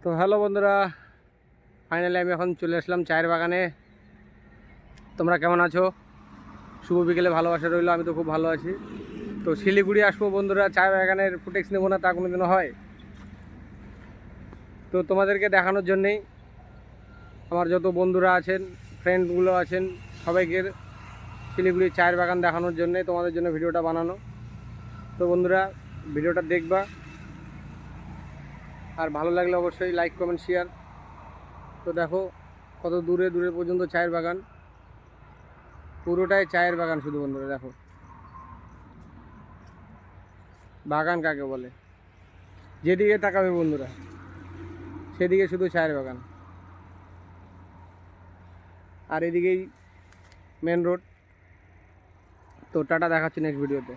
তো হ্যালো বন্ধুরা, ফাইনালি আমি এখন চলে আসলাম চায়ের বাগানে। তোমরা কেমন আছো? শুভ বিকেলে ভালোবাসা রইলো। আমি তো খুব ভালো আছি। তো শিলিগুড়ি আসবো বন্ধুরা, চায়ের বাগানের ফুটেক্স নেবো না তা কোনোদিনও হয়? তো তোমাদেরকে দেখানোর জন্যেই, আমার যত বন্ধুরা আছেন, ফ্রেন্ডগুলো আছেন, সবাইকে শিলিগুড়ির চায়ের বাগান দেখানোর জন্যে তোমাদের জন্য ভিডিওটা বানানো। তো বন্ধুরা, ভিডিওটা দেখবা, আর ভালো লাগলে অবশ্যই লাইক কমেন্ট শেয়ার। তো দেখো কত দূরে দূরে পর্যন্ত চায়ের বাগান, পুরোটাই চায়ের বাগান শুধু। বন্ধুরা দেখো, বাগান কাকে বলে, যেদিকে তাকাবে বন্ধুরা সেদিকে শুধু চায়ের বাগান। আর এদিকেই মেন রোড। তো টাটা, দেখাচ্ছি নেক্সট ভিডিওতে।